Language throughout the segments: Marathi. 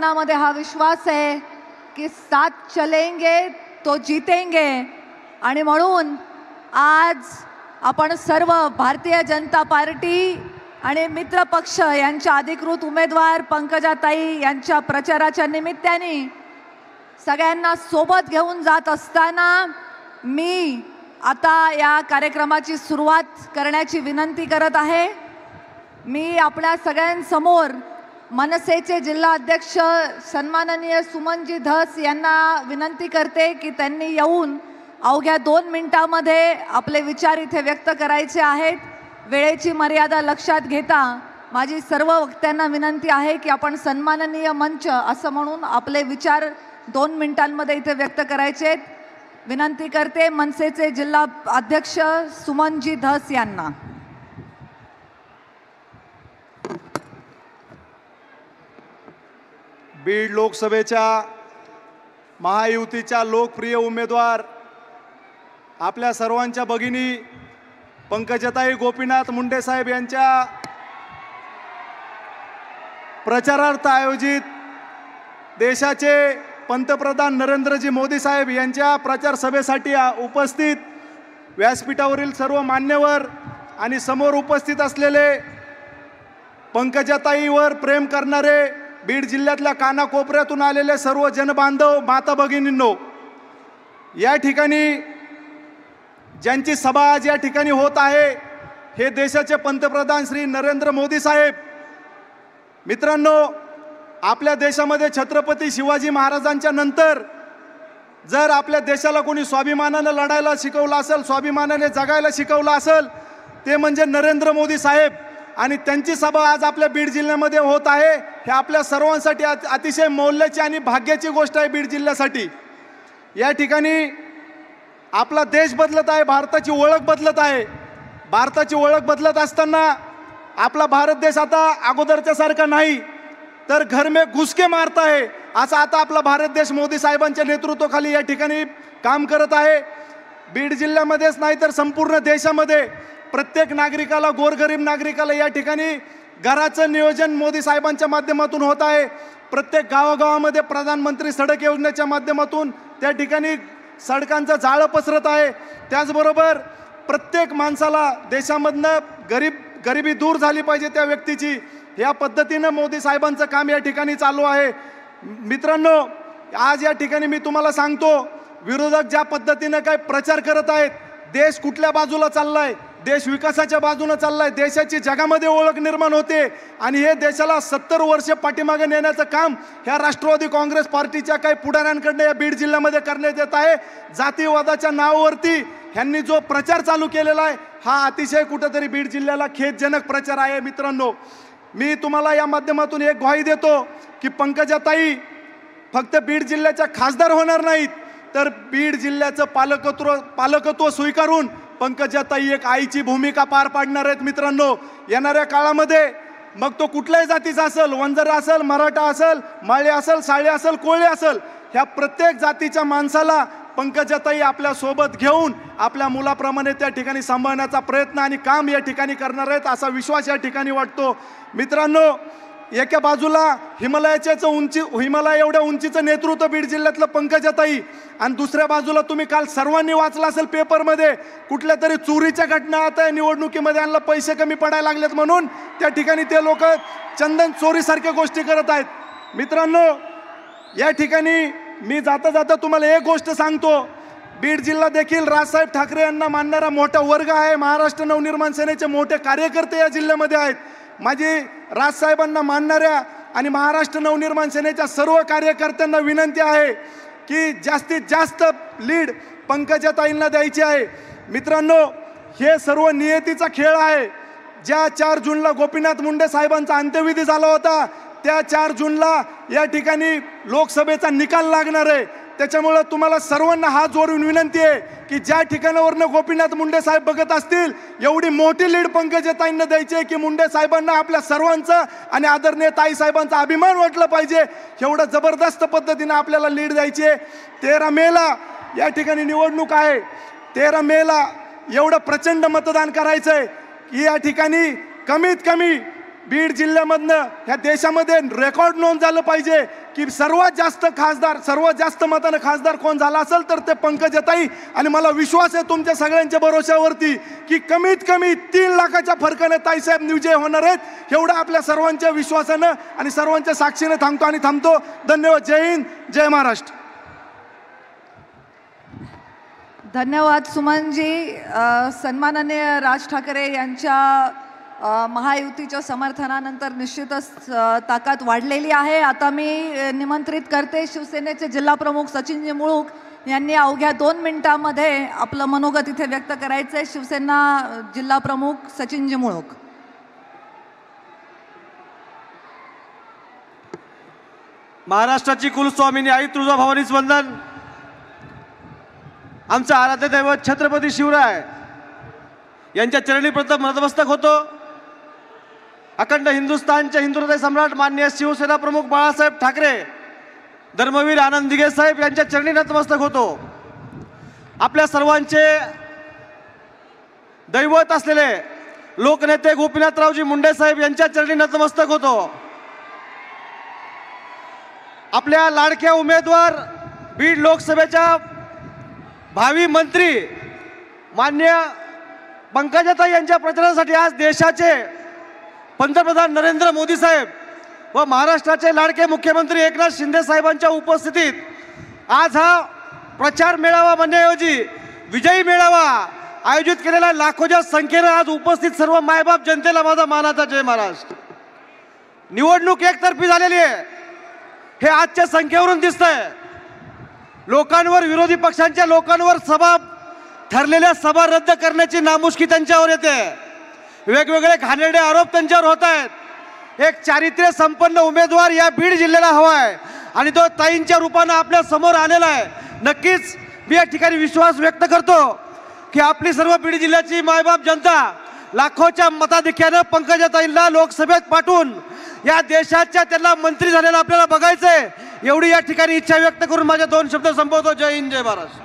मध्ये हा विश्वास आहे की साथ चलेंगे तो जीतेंगे आणि म्हणून आज आपण सर्व भारतीय जनता पार्टी आणि मित्र पक्ष यांच्या अधिकृत उमेदवार पंकजाताई यांच्या प्रचाराच्या निमित्ताने सगळ्यांना सोबत घेऊन जात असताना मी आता या कार्यक्रमाची सुरुवात करण्याची विनंती करत आहे। मी आपल्या सगळ्यांसमोर मनसेचे जिल्हा अध्यक्ष सन्माननीय सुमनजी धस यांना विनंती करते की त्यांनी येऊन अवघ्या 2 मिनिटांमध्ये आपले विचार इथे व्यक्त करायचे आहेत। वेळेची मर्यादा लक्षात घेता माझी सर्व वक्त्यांना विनंती आहे की आपण सन्माननीय मंच असं म्हणून आपले विचार 2 मिनिटांमध्ये इथे व्यक्त करायचे आहेत। विनंती करते मनसेचे जिल्हा अध्यक्ष सुमनजी धस यांना। बीड लोकसभेच्या महायुतीच्या लोकप्रिय उमेदवार आपल्या सर्वांच्या भगिनी पंकजाताई गोपीनाथ मुंडे साहेब यांच्या प्रचारार्थ आयोजित देशाचे पंतप्रधान नरेंद्रजी मोदी साहेब यांच्या प्रचार सभेसाठी उपस्थित व्यासपीठावरील सर्व मान्यवर आणि समोर उपस्थित असलेले पंकजाताईवर प्रेम करणारे बीड जिल्ह्यातल्या कानाकोपऱ्यातून आलेले सर्व जनबांधव माता भगिनींनो, या ठिकाणी ज्यांची सभा आज या ठिकाणी होत आहे हे देशाचे पंतप्रधान श्री नरेंद्र मोदी साहेब। मित्रांनो, आपल्या देशामध्ये छत्रपती शिवाजी महाराजांच्या नंतर जर आपल्या देशाला कोणी स्वाभिमानाने लढायला शिकवलं असेल, स्वाभिमानाने जगायला शिकवलं असेल, ते म्हणजे नरेंद्र मोदी साहेब। आणि त्यांची सभा आज आपल्या बीड जिल्ह्यामध्ये होत आहे। हे आपल्या सर्वांसाठी अतिशय मौल्याची आणि भाग्याची गोष्ट आहे बीड जिल्ह्यासाठी। या ठिकाणी आपला देश बदलत आहे, भारताची ओळख बदलत आहे। भारताची ओळख बदलत असताना आपला भारत देश आता अगोदरच्या सारखा नाही तर घर में घुस के मारता है, असा आता आपला भारत देश मोदी साहेबांच्या नेतृत्वाखाली या ठिकाणी काम करत आहे। बीड जिल्ह्यामध्येच नाही तर संपूर्ण देशामध्ये प्रत्येक नागरिकाला, गोरगरीब नागरिकाला या ठिकाणी घराचं नियोजन मोदी साहेबांच्या माध्यमातून होत आहे। प्रत्येक गावागावामध्ये प्रधानमंत्री सडक योजनेच्या माध्यमातून त्या ठिकाणी सडकांचं जाळं पसरत आहे। त्याचबरोबर प्रत्येक माणसाला देशामधनं गरिबी दूर झाली पाहिजे त्या व्यक्तीची, या पद्धतीनं मोदी साहेबांचं काम या ठिकाणी चालू आहे। मित्रांनो, आज या ठिकाणी मी तुम्हाला सांगतो, विरोधक ज्या पद्धतीनं काय प्रचार करत आहेत, देश कुठल्या बाजूला चाललाय, देश विकासाच्या बाजूने चाललाय, देशाची जगामध्ये ओळख निर्माण होते आणि हे देशाला 70 वर्ष पाठीमागे नेण्याचं काम ह्या राष्ट्रवादी काँग्रेस पार्टीच्या काही पुढाऱ्यांकडनं या बीड जिल्ह्यामध्ये करण्यात येत आहे। जातीवादाच्या नावावरती ह्यांनी जो प्रचार चालू केलेला आहे हा अतिशय कुठेतरी बीड जिल्ह्याला खेदजनक प्रचार आहे। मित्रांनो, मी तुम्हाला या माध्यमातून एक ग्वाही देतो की पंकजाताई फक्त बीड जिल्ह्याच्या खासदार होणार नाहीत तर बीड जिल्ह्याचं पालकत्व स्वीकारून पंकजाताई एक आईची भूमिका पार पाडणार आहेत। मित्रांनो, येणाऱ्या काळामध्ये मग तो कुठल्याही जातीचा असेल, वंजारा असेल, मराठा असेल, माळी असेल, साळे असेल, कोळी असेल, ह्या प्रत्येक जातीच्या माणसाला पंकजाताई आपल्या सोबत घेऊन आपल्या मुलाप्रमाणे त्या ठिकाणी सांभाळण्याचा प्रयत्न आणि काम या ठिकाणी करणार आहेत असा विश्वास या ठिकाणी वाटतो। मित्रांनो, एका बाजूला हिमालय एवढ्या उंचीचं नेतृत्व बीड जिल्ह्यातलं पंकजाताई आणि दुसऱ्या बाजूला तुम्ही काल सर्वांनी वाचलं असेल पेपरमध्ये कुठल्या तरी चोरीच्या घटना आता निवडणुकीमध्ये आणला, पैसे कमी पडायला लागलेत म्हणून त्या ठिकाणी ते लोक चंदन चोरीसारख्या गोष्टी करत आहेत। मित्रांनो, या ठिकाणी मी जाता जाता तुम्हाला एक गोष्ट सांगतो, बीड जिल्हा देखील राजसाहेब ठाकरे यांना मानणारा मोठा वर्ग आहे। महाराष्ट्र नवनिर्माण सेनेचे मोठे कार्यकर्ते या जिल्ह्यामध्ये आहेत। माझी राजसाहेबांना मानणाऱ्या आणि महाराष्ट्र नवनिर्माण सेनेच्या सर्व कार्यकर्त्यांना विनंती आहे की जास्तीत जास्त लीड पंकजाताईंना द्यायची आहे। मित्रांनो, हे सर्व नियतीचा खेळ आहे। ज्या 4 जूनला गोपीनाथ मुंडे साहेबांचा अंत्यविधी झाला होता त्या 4 जूनला या ठिकाणी लोकसभेचा निकाल लागणार आहे। त्याच्यामुळे तुम्हाला सर्वांना हात जोडून विनंती आहे की ज्या ठिकाणावरनं गोपीनाथ मुंडे साहेब बघत असतील एवढी मोठी लीड पंकजाताईंना द्यायची आहे की मुंडे साहेबांना आपल्या सर्वांचं आणि आदरणीय ताई साहेबांचा अभिमान वाटला पाहिजे। एवढं जबरदस्त पद्धतीने आपल्याला लीड द्यायची आहे। 13 मेला या ठिकाणी निवडणूक आहे। 13 मेला एवढं प्रचंड मतदान करायचं आहे की या ठिकाणी कमीत कमी बीड जिल्ह्यामधनं ह्या देशामध्ये रेकॉर्ड नोंद झालं पाहिजे की सर्वात जास्त मतानं खासदार कोण झाला असेल तर ते पंकजाताई. आणि मला विश्वास आहे तुमच्या सगळ्यांच्या भरोश्यावरती की कमीत कमी 3 लाखाच्या फरकाने ताईसाहेब विजय होणार आहेत. एवढं आपल्या सर्वांच्या विश्वासानं आणि सर्वांच्या साक्षीने थांबतो. धन्यवाद. जय हिंद, जय महाराष्ट्र. धन्यवाद सुमनजी. सन्माननीय राज ठाकरे यांच्या महायुतीच्या समर्थनानंतर निश्चितच ताकद वाढलेली आहे. आता मी निमंत्रित करते शिवसेनेचे जिल्हाप्रमुख सचिनजी मुळूक यांनी अवघ्या 2 मिनिटांमध्ये आपलं मनोगत इथे व्यक्त करायचं आहे. शिवसेना जिल्हाप्रमुख सचिनजी मुळूक. महाराष्ट्राची कुलस्वामिनी आई तुळजाभवानीच वंदन. आमचा आराध्य दैवत छत्रपती शिवराय यांच्या चरणी प्रथम नतमस्तक होतो. अखंड हिंदुस्थानचे हिंदू हृदय सम्राट माननीय शिवसेना प्रमुख बाळासाहेब ठाकरे, धर्मवीर आनंद दिघे साहेब यांच्या चरणी नतमस्तक होतो. आपल्या सर्वांचे दैवत असलेले लोकनेते गोपीनाथरावजी मुंडे साहेब यांच्या चरणी नतमस्तक होतो. आपल्या लाडक्या उमेदवार बीड लोकसभेच्या भावी मंत्री मान्य पंकजाताई यांच्या प्रचारासाठी आज देशाचे पंतप्रधान नरेंद्र मोदी साहेब व महाराष्ट्राचे लाडके मुख्यमंत्री एकनाथ शिंदे साहेबांच्या उपस्थितीत आज हा प्रचार मेळावा म्हणण्याऐवजी विजयी मेळावा आयोजित केलेला लाखोच्या संख्येने आज उपस्थित सर्व मायबाप जनतेला माझा मानाचा जय महाराष्ट्र. निवडणूक एकतर्फी झालेली आहे हे आजच्या संख्येवरून दिसतंय. लोकांवर, विरोधी पक्षांच्या लोकांवर सभा ठरलेल्या सभा रद्द करण्याची नामुष्की त्यांच्यावर येते. वेगवेगळे घाणेरडे आरोप त्यांच्यावर होत आहेत. एक चारित्र्य संपन्न उमेदवार या बीड जिल्ह्याला हवा आहे आणि तो ताईंच्या रूपानं आपल्या समोर आलेला आहे. नक्कीच मी या ठिकाणी विश्वास व्यक्त करतो की आपली सर्व बीड जिल्ह्याची मायबाप जनता लाखोच्या मताधिक्यानं पंकजाताईंना लोकसभेत पाठवून या देशाच्या त्यांना मंत्री झालेला आपल्याला बघायचंय. एवढी या ठिकाणी इच्छा व्यक्त करून माझे 2 शब्द संपवतो. जय हिंद, जय महाराष्ट्र.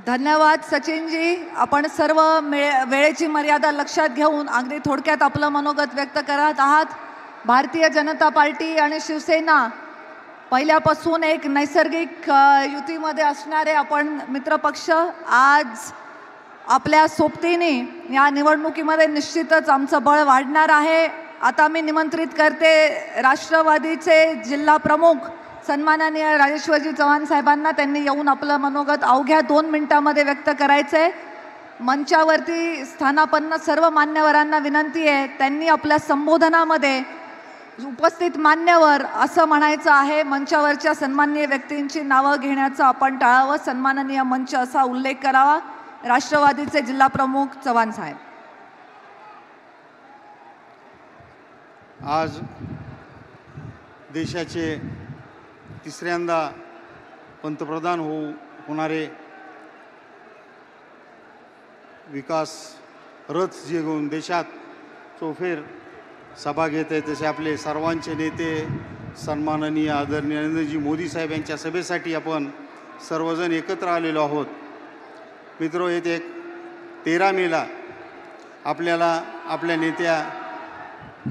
धन्यवाद सचिनजी. आपण सर्व वेळेची मर्यादा लक्षात घेऊन अगदी थोडक्यात आपलं मनोगत व्यक्त करत आहात. भारतीय जनता पार्टी आणि शिवसेना पहिल्यापासून एक नैसर्गिक युतीमध्ये असणारे आपण मित्रपक्ष आज आपल्या सोबतीने या निवडणुकीमध्ये निश्चितच आमचं बळ वाढणार आहे. आता मी निमंत्रित करते राष्ट्रवादीचे जिल्हा प्रमुख सन्माननीय राजेश्वरजी चव्हाण साहेबांना. त्यांनी येऊन आपलं मनोगत अवघ्या 2 मिनिटांमध्ये व्यक्त करायचं आहे. मंचावरती स्थानापन्न सर्व मान्यवरांना विनंती आहे त्यांनी आपल्या संबोधनामध्ये उपस्थित मान्यवर असं म्हणायचं आहे. मंचावरच्या सन्माननीय व्यक्तींची नावं घेण्याचं आपण टाळावं. सन्माननीय मंच असा उल्लेख करावा. राष्ट्रवादीचे जिल्हा प्रमुख चव्हाण साहेब. आज देशाचे 3ऱ्यांदा पंतप्रधान होणारे विकास रथ जे घेऊन देशात चौफेर सभा घेत आहे तसे आपले सर्वांचे नेते सन्माननीय आदरणीय नरेंद्रजी मोदी साहेब यांच्या सभेसाठी आपण सर्वजण एकत्र आलेलो आहोत. मित्रो, येथे 13 मेला आपल्याला आपल्या नेत्या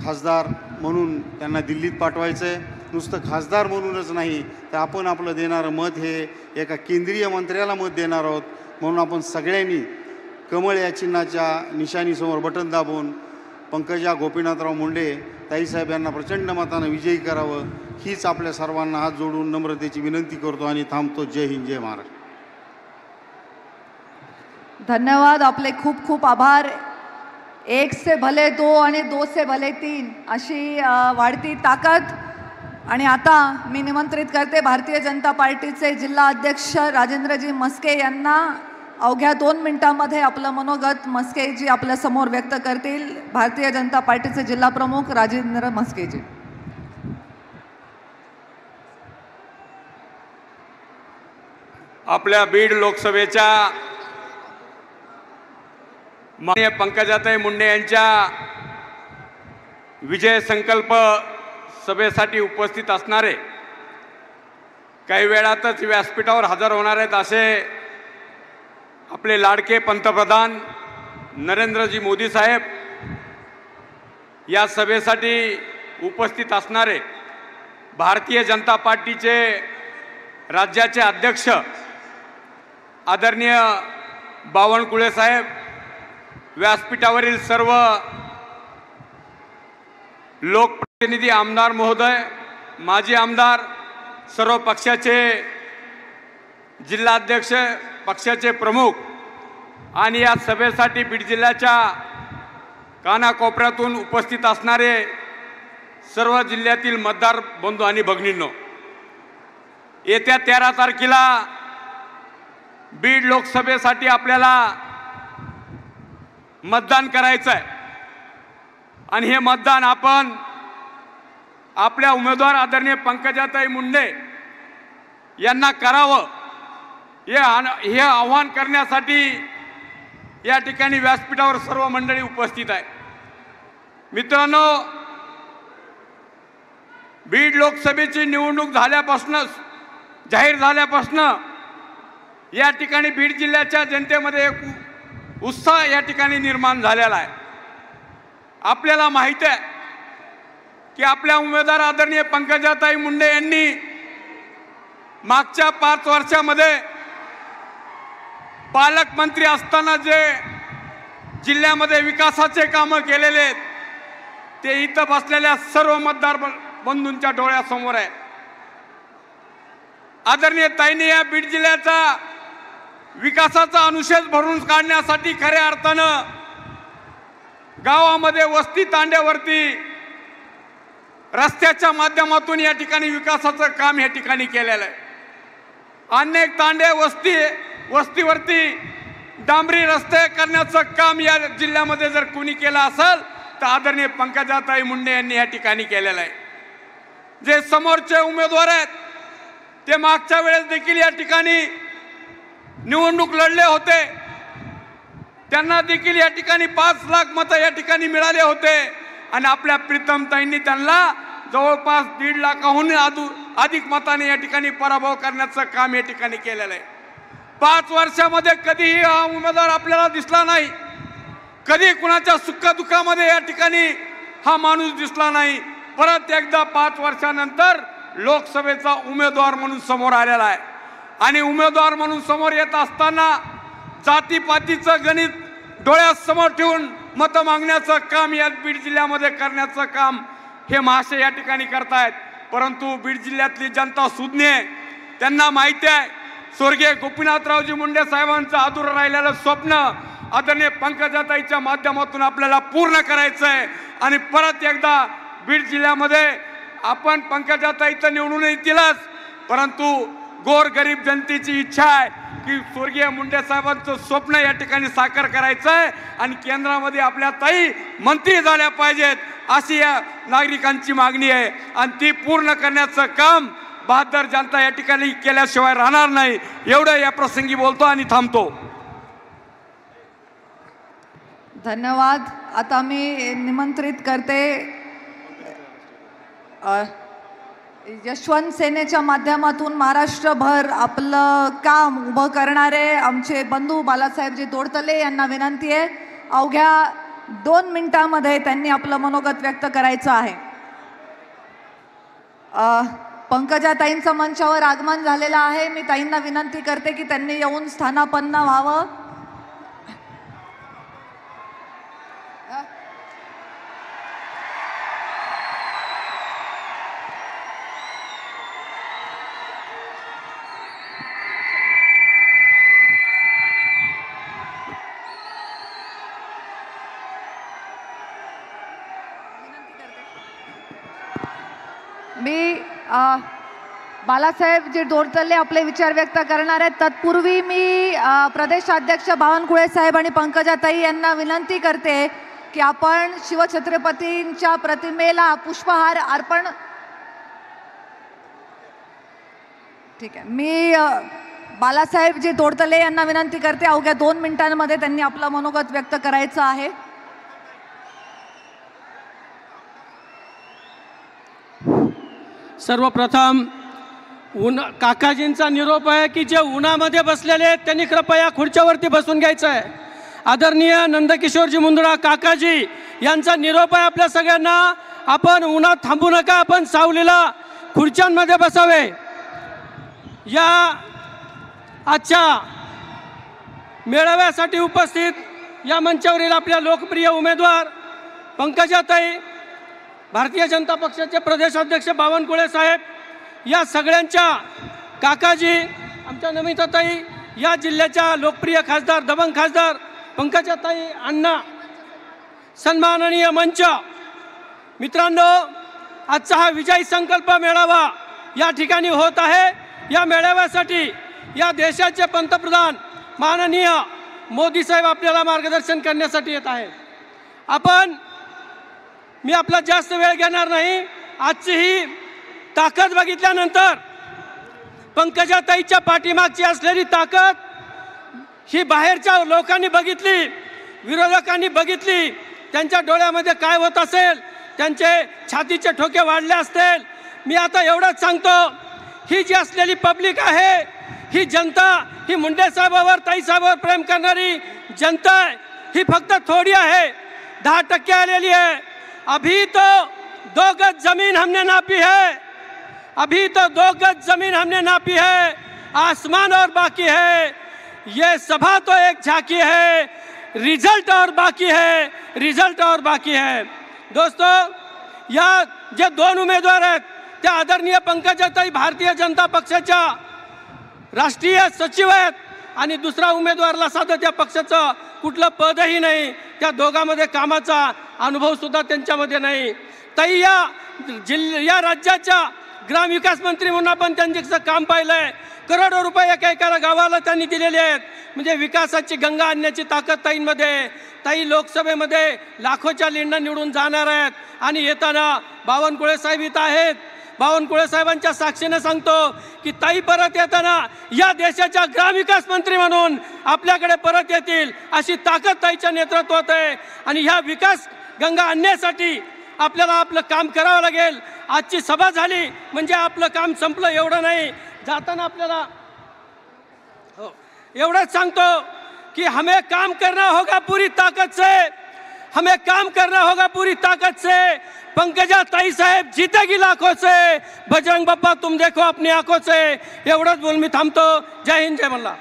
खासदार म्हणून त्यांना दिल्लीत पाठवायचं आहे. नुसतं खासदार म्हणूनच नाही तर आपण आपलं देणारं मत हे एका केंद्रीय मंत्र्याला मत देणार आहोत. म्हणून आपण सगळ्यांनी कमळ या चिन्हाच्या निशाणीसमोर बटन दाबून पंकजा गोपीनाथराव मुंडे ताईसाहेब यांना प्रचंड मतानं विजयी करावं हीच आपल्या सर्वांना हात जोडून नम्रतेची विनंती करतो आणि थांबतो. जय हिंद, जय महाराष्ट्र. धन्यवाद. आपले खूप खूप आभार. 1 से भले 2 आणि 2 से भले 3 अशी वाढती ताकद. आणि आता मी निमंत्रित करते भारतीय जनता पार्टीचे जिल्हा अध्यक्ष राजेंद्रजी मस्के यांना. अवघ्या 2 मिनिटांमध्ये आपलं मनोगत मस्केजी आपल्या समोर व्यक्त करतील. भारतीय जनता पार्टीचे जिल्हा प्रमुख राजेंद्र मस्केजी. आपल्या बीड लोकसभेच्या माननीय पंकजाताई मुंडे यांच्या विजय संकल्प सभेसाठी उपस्थित असणारे, काही वेळातच व्यासपीठावर हजर होणार आहेत असे आपले लाडके पंतप्रधान नरेंद्रजी मोदी साहेब या सभेसाठी उपस्थित असणारे भारतीय जनता पार्टीचे राज्याचे अध्यक्ष आदरणीय बावनकुळे साहेब, व्यासपीठावरील सर्व लोकप्रतिनिधी, आमदार महोदय, माजी आमदार, सर्व पक्षाचे जिल्हाध्यक्ष, पक्षाचे प्रमुख आणि या सभेसाठी बीड जिल्ह्याच्या कानाकोपऱ्यातून उपस्थित असणारे सर्व जिल्ह्यातील मतदार बंधू आणि भगिनींनो, येत्या 13 तारखेला बीड लोकसभेसाठी आपल्याला मतदान करायचं आहे आणि हे मतदान आपण आपल्या उमेदवार आदरणीय पंकजाताई मुंडे यांना करावं हे आव्हान करण्यासाठी या ठिकाणी व्यासपीठावर सर्व मंडळी उपस्थित आहे. मित्रांनो, बीड लोकसभेची निवडणूक जाहीर झाल्यापासून या ठिकाणी बीड जिल्ह्याच्या जनतेमध्ये एक उत्साह या ठिकाणी निर्माण झालेला आहे. आपल्याला माहित आहे की आपल्या उमेदवार आदरणीय पंकजाताई मुंडे यांनी मागच्या 5 वर्षामध्ये पालकमंत्री असताना जे जिल्ह्यामध्ये विकासाचे कामं केलेले आहेत ते इथं बसलेल्या सर्व मतदार बंधूंच्या डोळ्यासमोर आहे. आदरणीय ताईंनी या बीड जिल्ह्याचा विकासाचा अनुशेष भरून काढण्यासाठी खऱ्या अर्थानं गावामध्ये वस्ती तांड्यावरती रस्त्याच्या माध्यमातून या ठिकाणी विकासाचं काम या ठिकाणी केलेलं आहे. अनेक तांडे वस्तीवरती डांबरी रस्ते करण्याचं काम या जिल्ह्यामध्ये जर कोणी केलं असेल तर आदरणीय पंकजाताई मुंडे यांनी या ठिकाणी केलेलं आहे. जे समोरचे उमेदवार आहेत ते मागच्या वेळेस देखील या ठिकाणी निवडणूक लढले होते, त्यांना देखील या ठिकाणी 5 लाख मतं या ठिकाणी मिळाले होते आणि आपल्या प्रीतमताईंनी त्यांना जवळपास 1.5 लाखाहून अधिक मताने या ठिकाणी पराभव करण्याचं काम या ठिकाणी केलेलं आहे. 5 वर्षामध्ये कधीही हा उमेदवार आपल्याला दिसला नाही, कधी कुणाच्या सुखदुःखामध्ये या ठिकाणी हा माणूस दिसला नाही. परत एकदा 5 वर्षानंतर लोकसभेचा उमेदवार म्हणून समोर आलेला आहे आणि उमेदवार म्हणून समोर येत असताना जातीपातीचं गणित डोळ्यासमोर ठेवून मतं मागण्याचं काम या बीड जिल्ह्यामध्ये करण्याचं काम हे महाशय या ठिकाणी करतायत. परंतु बीड जिल्ह्यातली जनता सुज्ञ आहे, त्यांना माहिती आहे स्वर्गीय गोपीनाथरावजी मुंडे साहेबांचं अधुरं राहिलेलं स्वप्न आदरणीय पंकजाताईच्या माध्यमातून आपल्याला पूर्ण करायचं आहे आणि परत एकदा बीड जिल्ह्यामध्ये आपण पंकजाताई तर निवडून येतीलच, परंतु गोरगरीब जनतेची इच्छा आहे की स्वर्गीय मुंडे साहेबांचं स्वप्न या ठिकाणी साकार करायचं आहे आणि केंद्रामध्ये आपल्या ताई मंत्री झाल्या पाहिजेत अशी या नागरिकांची मागणी आहे आणि ती पूर्ण करण्याचं काम बहादर जनता या ठिकाणी केल्याशिवाय राहणार नाही. एवढं या प्रसंगी बोलतो आणि थांबतो. धन्यवाद. आता मी निमंत्रित करते यशवंत सेनेच्या माध्यमातून महाराष्ट्रभर आपलं काम उभं करणारे आमचे बंधू बालासाहेबजी तोडतले यांना विनंती आहे, अवघ्या 2 मिनिटांमध्ये त्यांनी आपलं मनोगत व्यक्त करायचं आहे. पंकजाताईंचं मंचावर आगमन झालेलं आहे. मी ताईंना विनंती करते की त्यांनी येऊन स्थानापन्न व्हावं. मी बालासाहेबजी तोडतले आपले विचार व्यक्त करणार आहेत. तत्पूर्वी मी प्रदेशाध्यक्ष बावनकुळे साहेब आणि पंकजाताई यांना विनंती करते की आपण शिवछत्रपतींच्या प्रतिमेला पुष्पहार अर्पण. ठीक आहे, मी बालासाहेबजी तोडतले यांना विनंती करते, अवघ्या 2 मिनिटांमध्ये त्यांनी आपलं मनोगत व्यक्त करायचं आहे. सर्वप्रथम काकाजींचा निरोप आहे की जे उन्हामध्ये बसलेले आहेत त्यांनी कृपया खुर्च्यावरती बसून घ्यायचं आहे आदरणीय नंदकिशोरजी मुंदडा काकाजी यांचा निरोप आहे आपल्या सगळ्यांना. आपण उन्हात थांबू नका, आपण सावलीला खुर्च्यांमध्ये बसावे. या आजच्या मेळाव्यासाठी उपस्थित या मंचावरील आपल्या लोकप्रिय उमेदवार पंकजाताई, भारतीय जनता पक्षाचे प्रदेशाध्यक्ष बावनकुळे साहेब, या सगळ्यांच्या काकाजी, आमच्या नमिताताई, या जिल्ह्याच्या लोकप्रिय खासदार दबंग खासदार पंकजाताई अण्णा, सन्माननीय मंच. मित्रांनो, आजचा हा विजयी संकल्प मेळावा या ठिकाणी होत आहे. या मेळाव्यासाठी या देशाचे पंतप्रधान माननीय मोदी साहेब आपल्याला मार्गदर्शन करण्यासाठी येत आहे. मी आपला जास्त वेळ घेणार नाही. आजची ही ताकद बघितल्यानंतर, पंकजाताईच्या पाठीमागची असलेली ताकद ही बाहेरच्या लोकांनी बघितली, विरोधकांनी बघितली. त्यांच्या डोळ्यामध्ये काय होत असेल, त्यांचे छातीचे ठोके वाढले असतील. मी आता एवढंच सांगतो, ही जी असलेली पब्लिक आहे, ही जनता, ही मुंडे साहेबावर, ताई साहेबावर प्रेम करणारी जनता आहे, ही फक्त थोडी आहे, 10% आलेली है. अभी तो 2 गज जमीन हमने नापी है, अभी तो 2 गज जमीन हमने नापी है, आसमान और बाकी है. ये सभा तो एक झांकी है, रिजल्ट और बाकी है, रिजल्ट और बाकी है. दोस्तों, या जे 2 उमेदवार आहेत त्या आदरणीय पंकजाताई भारतीय जनता पक्षाच्या राष्ट्रीय सचिव आहेत आणि दुसरा उमेदवारला साधं त्या पक्षाचं कुठलं पदही नाही. त्या दोघांमध्ये कामाचा अनुभव सुद्धा त्यांच्यामध्ये नाही. ताई या राज्याच्या ग्रामविकास मंत्री म्हणून आपण त्यांचं काम पाहिलंय. करोडो रुपये एका गावाला त्यांनी दिलेले आहेत. म्हणजे विकासाची गंगा आणण्याची ताकद ताईंमध्ये. ताई लोकसभेमध्ये लाखोच्या लीडनं निवडून जाणार आहेत आणि येताना बावनकुळे साहेब इथं आहेत. बावनकुळे साहेबांच्या साक्षीने सांगतो की ताई परत येताना या देशाच्या ग्रामविकास मंत्री म्हणून आपल्याकडे परत येतील, अशी ताकद ताईच्या नेतृत्वात आहे. आणि ह्या विकास गंगा आणण्यासाठी आपल्याला आपलं काम करावं लागेल. आजची सभा झाली म्हणजे आपलं काम संपलं एवढं नाही. जाताना आपल्याला एवढंच सांगतो कि हमें काम करना होगा पूरी ताकत से, हमें काम करना होगा पूरी ताकत से. पंकजाताई साहेब जीतेगी लाखों से, बजरंग बप्पा तुम देखो अपनी आंखों से. एवढंच बोल मी थांबतो. जय हिंद, जय मल्हार.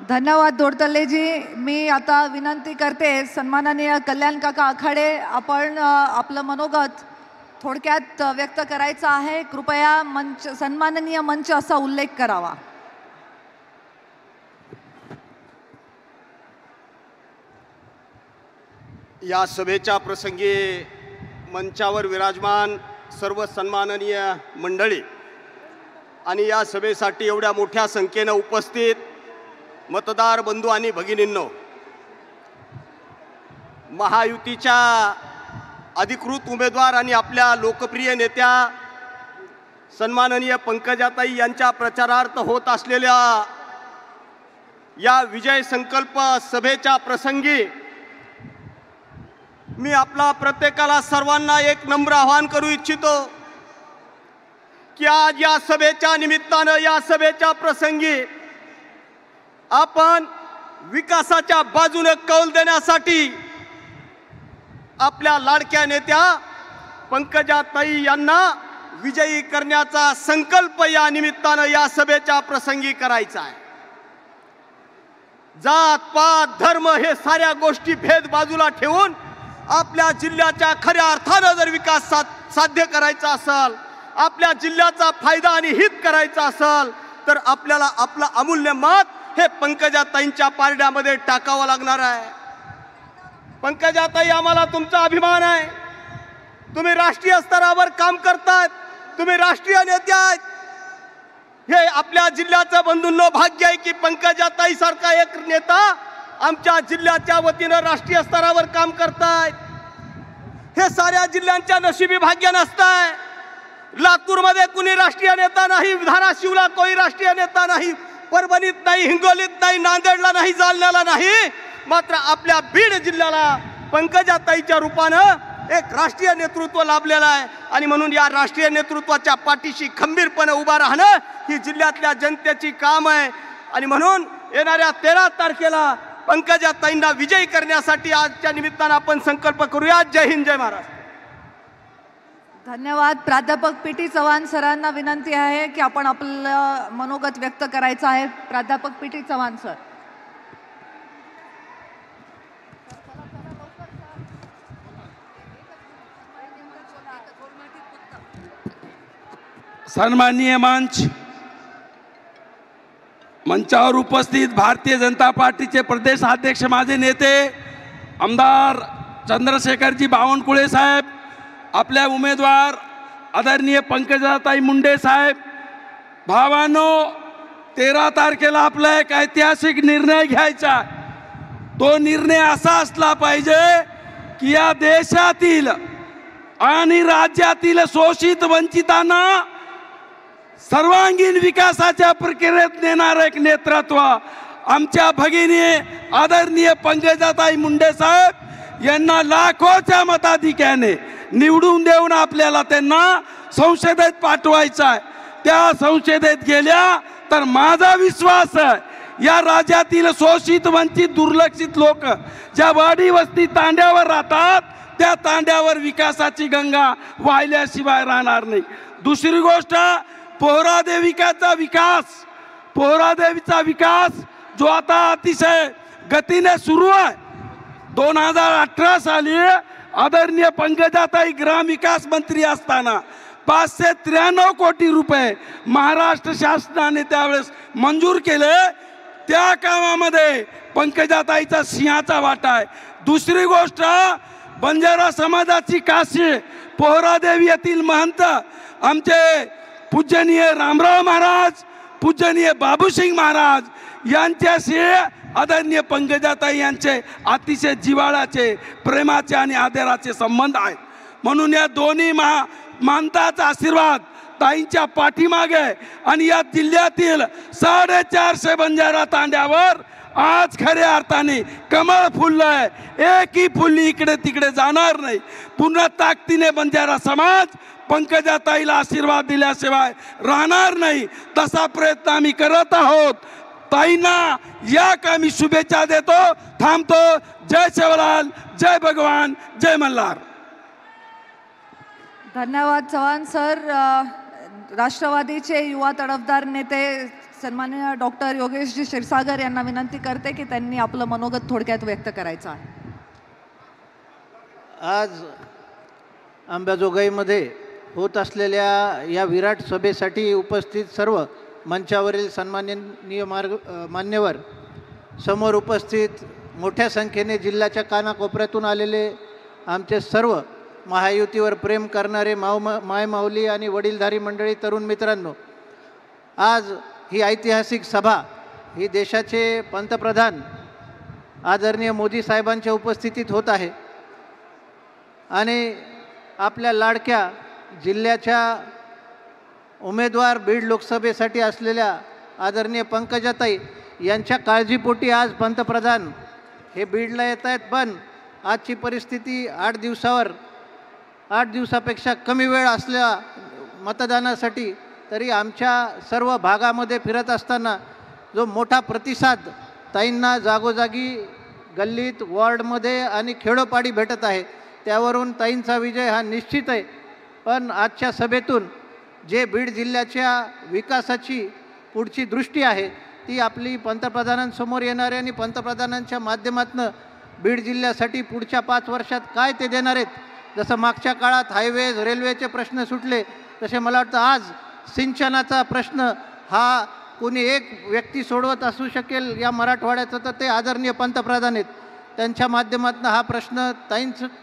धन्यवाद दोडतलेजी. मी आता विनंती करते सन्माननीय कल्याण काका आखाडे, आपण आपलं मनोगत थोडक्यात व्यक्त करायचं आहे. कृपया मंच, सन्माननीय मंच असा उल्लेख करावा. या सभेच्या प्रसंगी मंचावर विराजमान सर्व सन्माननीय मंडळी आणि या सभेसाठी एवढ्या मोठ्या संख्येने उपस्थित मतदार बंधू आणि भगिनींनो, महायुतीच्या अधिकृत उमेदवार आणि आपल्या लोकप्रिय नेत्या सन्माननीय पंकजाताई यांच्या प्रचारार्थ होत असलेल्या या विजय संकल्प सभेच्या प्रसंगी मी आपला प्रत्येकाला सर्वांना एक नम्र आवाहन करू इच्छितो की आज या सभेच्या निमित्तानं, या सभेच्या प्रसंगी आपण विकासाच्या बाजूने कौल देण्यासाठी आपल्या लाडक्या नेत्या पंकजाताई यांना विजयी करण्याचा संकल्प या निमित्तानं या सभेच्या प्रसंगी करायचा आहे. जात पात धर्म हे साऱ्या गोष्टी भेद बाजूला ठेवून आपल्या जिल्ह्याच्या खऱ्या अर्थानं जर विकास साध्य करायचा असेल, आपल्या जिल्ह्याचा फायदा आणि हित करायचा असेल, तर आपल्याला आपलं अमूल्य मत हे पंकजाताईंच्या पारड्यामध्ये टाकावं लागणार आहे. पंकजाताई, आम्हाला तुमचा अभिमान आहे. तुम्ही राष्ट्रीय स्तरावर काम करतात, तुम्ही राष्ट्रीय नेते आहेत. हे आपल्या जिल्ह्याचं बंधूंनो भाग्य आहे की पंकजाताई सारखा एक नेता आमच्या जिल्ह्याच्या वतीनं राष्ट्रीय स्तरावर काम करतायत. हे साऱ्या जिल्ह्यांच्या नशिबी भाग्य नसतंय. लातूरमध्ये कुणी राष्ट्रीय नेता नाही, धाराशिवला कोणी राष्ट्रीय नेता नाही, परभणीत नाही, हिंगोलीत नाही, नांदेडला नाही, जालन्याला नाही, मात्र आपल्या बीड जिल्ह्याला पंकजाताईच्या रूपानं एक राष्ट्रीय नेतृत्व लाभलेलं आहे आणि म्हणून या राष्ट्रीय नेतृत्वाच्या पाठीशी खंबीरपणे उभा राहणं ही जिल्ह्यातल्या जनतेची काम आहे आणि म्हणून येणाऱ्या 13 तारखेला पंकजाताईंना विजयी करण्यासाठी आजच्या निमित्तानं आपण संकल्प करूया. जय हिंद, जय महाराष्ट्र. धन्यवाद. प्राध्यापक पी.टी. चव्हाण सरांना विनंती आहे की आपण आपलं मनोगत व्यक्त करायचं आहे. प्राध्यापक पी.टी. चव्हाण सर. सन्माननीय मंचावर उपस्थित भारतीय जनता पार्टीचे प्रदेश अध्यक्ष माझे नेते आमदार चंद्रशेखरजी बावनकुळे साहेब, आपल्या उमेदवार आदरणीय पंकजाताई मुंडे साहेब, भावांनो 13 तारखेला आपला एक ऐतिहासिक निर्णय घ्यायचा. तो निर्णय असा असला पाहिजे की या देशातील आणि राज्यातील शोषित वंचितांना सर्वांगीण विकासाच्या प्रक्रियेत नेणारं एक नेतृत्व आमच्या भगिनी आदरणीय पंकजाताई मुंडे साहेब यांना लाखोच्या मताधिक्याने निवडून देऊन आपल्याला त्यांना संसदेत पाठवायचं आहे. त्या संसदेत गेल्या तर माझा विश्वास आहे या राज्यातील शोषित वंचित दुर्लक्षित लोक ज्या वाडी वस्ती तांड्यावर राहतात त्या तांड्यावर विकासाची गंगा वाहिल्याशिवाय राहणार नाही. दुसरी गोष्ट, पोहरादेवीचा विकास जो आता अतिशय गतीने सुरू आहे. 2018 साली आदरणीय पंकजाताई ग्रामविकास मंत्री असताना 593 कोटी रुपये महाराष्ट्र शासनाने त्यावेळेस मंजूर केले. त्या कामामध्ये पंकजाताईचा सिंहाचा वाटा आहे. दुसरी गोष्ट, बंजारा समाजाची काशी पोहरादेवी येथील महंत आमचे पूजनीय रामराव महाराज, पूजनीय बाबूसिंग महाराज यांच्याशी आदरणीय पंकजाताई यांचे अतिशय जिव्हाळ्याचे, प्रेमाचे आणि आदराचे संबंध आहेत. म्हणून या दोन्ही मानताचा आशीर्वाद ताईंच्या पाठीमागे आणि या जिल्ह्यातील 450 बंजारा तांड्यावर आज खऱ्या अर्थाने कमळ फुललंय. एकही फुलली इकडे तिकडे जाणार नाही. पुन्हा ताकदीने बंजारा समाज पंकजाताईला आशीर्वाद दिल्याशिवाय राहणार नाही. तसा प्रयत्न आम्ही करत आहोत. ताईंना या कामी शुभेच्छा देतो. थांबतो. जय शिवलाल, जय भगवान, जय मल्हार. धन्यवाद चव्हाण सर. राष्ट्रवादीचे युवा तडफदार नेते सन्माननीय डॉक्टर योगेशजी क्षीरसागर यांना विनंती करते की त्यांनी आपलं मनोगत थोडक्यात व्यक्त करायचं आहे. आज अंबाजोगाईमध्ये होत असलेल्या या विराट सभेसाठी उपस्थित सर्व मंचावरील सन्माननीय मान्यवर, समोर उपस्थित मोठ्या संख्येने जिल्ह्याच्या कानाकोपऱ्यातून आलेले आमचे सर्व महायुतीवर प्रेम करणारे मायमाऊली आणि वडीलधारी मंडळी, तरुण मित्रांनो, आज ही ऐतिहासिक सभा ही देशाचे पंतप्रधान आदरणीय मोदी साहेबांच्या उपस्थितीत होत आहे आणि आपल्या लाडक्या जिल्ह्याच्या उमेदवार बीड लोकसभेसाठी असलेल्या आदरणीय पंकजाताई यांच्या काळजीपोटी आज पंतप्रधान हे बीडला येत आहेत. पण आजची परिस्थिती 8 दिवसापेक्षा कमी वेळ असल्या मतदानासाठी, तरी आमच्या सर्व भागामध्ये फिरत असताना जो मोठा प्रतिसाद ताईंना जागोजागी गल्लीत, वॉर्डमध्ये आणि खेडोपाडी भेटत आहे, त्यावरून ताईंचा विजय हा निश्चित आहे. पण आजच्या सभेतून जे बीड जिल्ह्याच्या विकासाची पुढची दृष्टी आहे ती आपली पंतप्रधानांसमोर येणार आहे आणि पंतप्रधानांच्या माध्यमातून बीड जिल्ह्यासाठी पुढच्या 5 वर्षात काय ते देणार आहेत. जसं मागच्या काळात हायवेज, रेल्वेचे प्रश्न सुटले, तसे मला वाटतं आज सिंचनाचा प्रश्न हा कोणी एक व्यक्ती सोडवत असू शकेल या मराठवाड्याचं तर ते आदरणीय पंतप्रधान आहेत. त्यांच्या माध्यमातून हा प्रश्न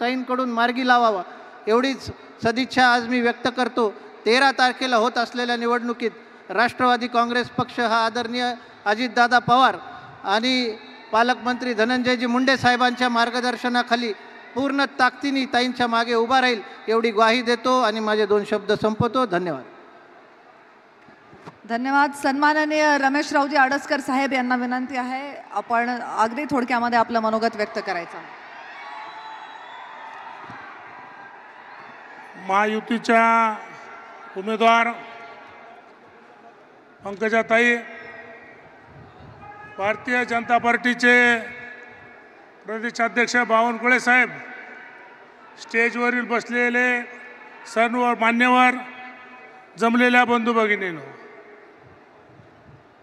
ताईंकडून मार्गी लावावा एवढीच सदिच्छा आज मी व्यक्त करतो. 13 तारखेला होत असलेल्या निवडणुकीत राष्ट्रवादी काँग्रेस पक्ष हा आदरणीय अजितदादा पवार आणि पालकमंत्री धनंजयजी मुंडे साहेबांच्या मार्गदर्शनाखाली पूर्ण ताकदीने ताईंच्या मागे उभा राहील एवढी ग्वाही देतो आणि माझे 2 शब्द संपवतो. धन्यवाद. धन्यवाद. सन्माननीय रमेशरावजी आडसकर साहेब यांना विनंती आहे, आपण अगदी थोडक्यामध्ये आपलं मनोगत व्यक्त करायचं आहे. महायुतीच्या उमेदवार पंकजाताई, भारतीय जनता पार्टीचे प्रदेशाध्यक्ष बावनकुळे साहेब, स्टेजवरील बसलेले सर्व मान्यवर, जमलेल्या बंधू भगिनींनो,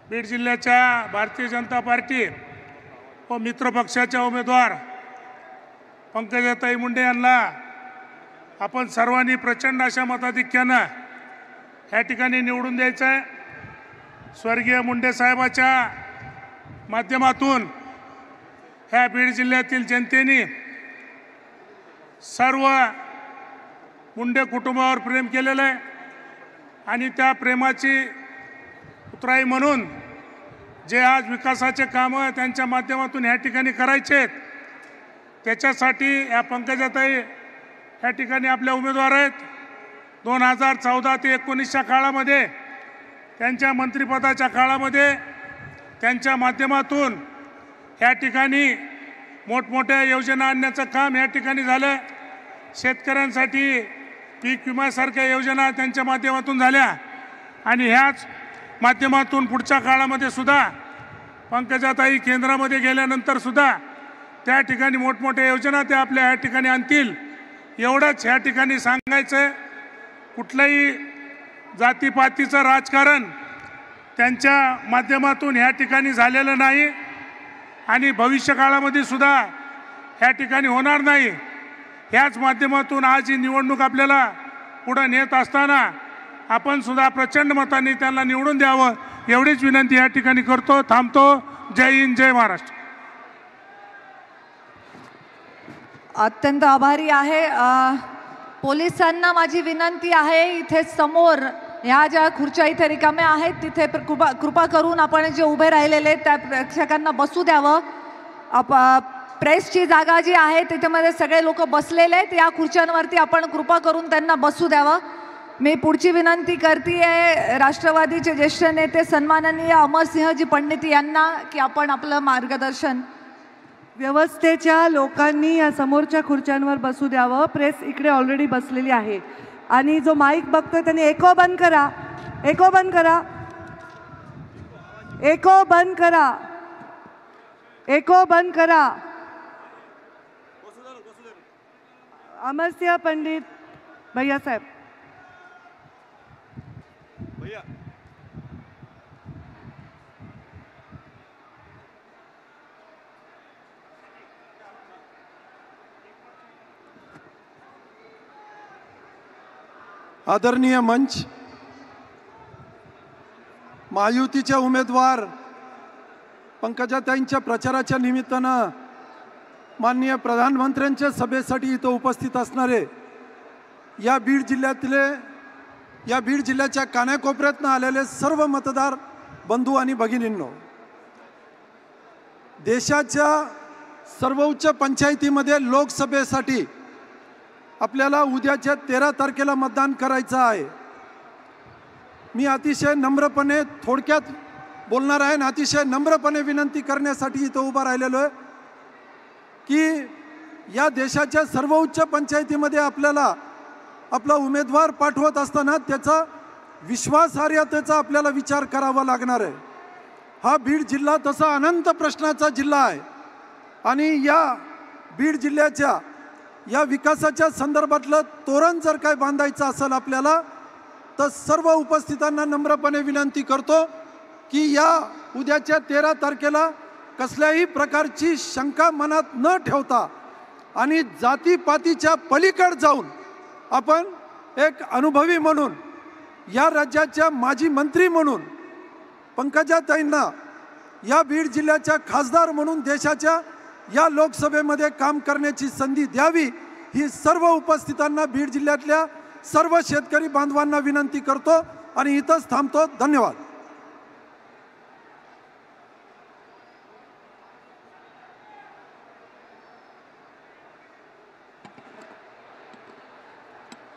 बीड जिल्ह्याच्या भारतीय जनता पार्टी व मित्र पक्षाच्या उमेदवार पंकजाताई मुंडे यांना आपण सर्वांनी प्रचंड अशा मताधिक्यानं ह्या ठिकाणी निवडून द्यायचं आहे. स्वर्गीय मुंडे साहेबाच्या माध्यमातून ह्या बीड जिल्ह्यातील जनतेने सर्व मुंडे कुटुंबावर प्रेम केलेलं आहे आणि त्या प्रेमाची उतराई म्हणून जे आज विकासाचे कामं त्यांच्या माध्यमातून ह्या ठिकाणी करायचे आहेत, त्याच्यासाठी या पंकजाताई ह्या ठिकाणी आपल्या उमेदवार आहेत. 2014 ते 19च्या काळामध्ये, त्यांच्या मंत्रिपदाच्या काळामध्ये त्यांच्या माध्यमातून ह्या ठिकाणी मोठमोठ्या योजना आणण्याचं काम ह्या ठिकाणी झालं. शेतकऱ्यांसाठी पीक विम्यासारख्या योजना त्यांच्या माध्यमातून झाल्या आणि ह्याच माध्यमातून पुढच्या काळामध्ये सुद्धा पंकजाताई केंद्रामध्ये गेल्यानंतर सुद्धा त्या ठिकाणी मोठमोठ्या योजना त्या आपल्या ह्या ठिकाणी आणतील, एवढंच ह्या ठिकाणी सांगायचं आहे. कुठलंही जातीपातीचं राजकारण त्यांच्या माध्यमातून ह्या ठिकाणी झालेलं नाही आणि भविष्यकाळामध्ये सुद्धा ह्या ठिकाणी होणार नाही. ह्याच माध्यमातून आज ही निवडणूक आपल्याला पुढे नेत असताना आपण सुद्धा प्रचंड मतांनी त्यांना निवडून द्यावं, एवढीच विनंती या ठिकाणी करतो. थांबतो. जय हिंद, जय महाराष्ट्र. अत्यंत आभारी आहे. पोलिसांना माझी विनंती आहे, इथे समोर ह्या ज्या खुर्च्या इथे रिकाम्या आहेत तिथे कृपा करून आपण जे उभे राहिलेले त्या प्रेक्षकांना बसू द्यावं. प्रेसची जागा जी आहे तिथे सगळे लोक बसलेले आहेत, या खुर्च्यांवरती आपण कृपा करून त्यांना बसू द्यावं. मी पुढची विनंती करते आहे राष्ट्रवादीचे ज्येष्ठ नेते सन्माननीय अमरसिंहजी पंडित यांना की आपण आपलं मार्गदर्शन. व्यवस्थेच्या लोकांनी या समोरच्या खुर्च्यांवर बसू द्यावं. प्रेस इकडे ऑलरेडी बसलेली आहे आणि जो माईक बघतोय त्यांनी एको बंद करा, एको बंद करा, एको बंद करा, एको बंद करा. अमरसिंह पंडित भैया साहेब. आदरणीय मंच, महायुतीचे उमेदवार पंकजाताईंच्या प्रचाराच्या निमित्तानं माननीय प्रधानमंत्र्यांच्या सभेसाठी इथं उपस्थित असणारे या बीड जिल्ह्याच्या कानाकोपऱ्यातनं आलेले सर्व मतदार बंधू आणि भगिनींनो, देशाच्या सर्वोच्च पंचायतीमध्ये लोकसभेसाठी आपल्याला उद्याच्या 13 तारखेला मतदान करायचं आहे. मी अतिशय नम्रपणे थोडक्यात बोलणार आहे आणि अतिशय नम्रपणे विनंती करण्यासाठी इथं उभा राहिलेलो आहे की या देशाच्या सर्वोच्च पंचायतीमध्ये आपल्याला आपला उमेदवार पाठवत असताना त्याचा विश्वासार्हतेचा आपल्याला विचार करावा लागणार आहे. हा बीड जिल्हा तसा अनंत प्रश्नाचा जिल्हा आहे आणि या बीड जिल्ह्याच्या या विकासाच्या संदर्भातलं तोरण जर काय बांधायचं असेल आपल्याला, तर सर्व उपस्थितांना नम्रपणे विनंती करतो की या उद्याच्या 13 तारखेला कसल्याही प्रकारची शंका मनात न ठेवता आणि जातीपातीच्या पलीकडे जाऊन आपण एक अनुभवी म्हणून, या राज्याच्या माजी मंत्री म्हणून पंकजाताईंना या बीड जिल्ह्याच्या खासदार म्हणून देशाच्या या लोकसभेमध्ये काम करण्याची संधी द्यावी, ही सर्व उपस्थितांना बीड जिल्ह्यातल्या सर्व शेतकरी बांधवांना विनंती करतो आणि इथंच थांबतो. धन्यवाद.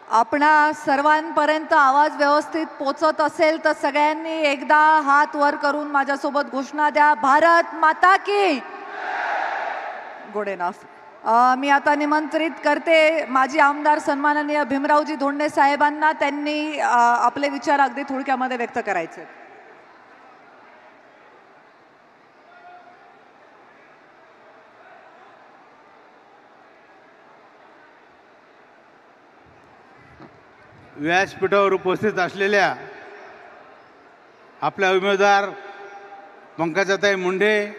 आपणा सर्वांपर्यंत आवाज व्यवस्थित पोचत असेल तर सगळ्यांनी एकदा हात वर करून माझ्यासोबत घोषणा द्या. भारत माता की. Good enough. मी आता निमंत्रित करते माजी आमदार सन्माननीय भीमरावजी धोंडे साहेबांना, त्यांनी आपले विचार अगदी थोडक्यामध्ये व्यक्त करायचे. व्यासपीठावर उपस्थित असलेल्या आपल्या उमेदवार पंकजाताई मुंडे,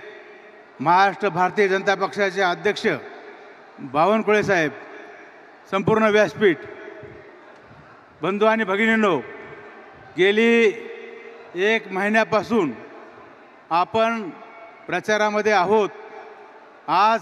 महाराष्ट्र भारतीय जनता पक्षाचे अध्यक्ष बावनकुळे साहेब, संपूर्ण व्यासपीठ, बंधू आणि भगिनींनो, गेली 1 महिन्यापासून आपण प्रचारामध्ये आहोत. आज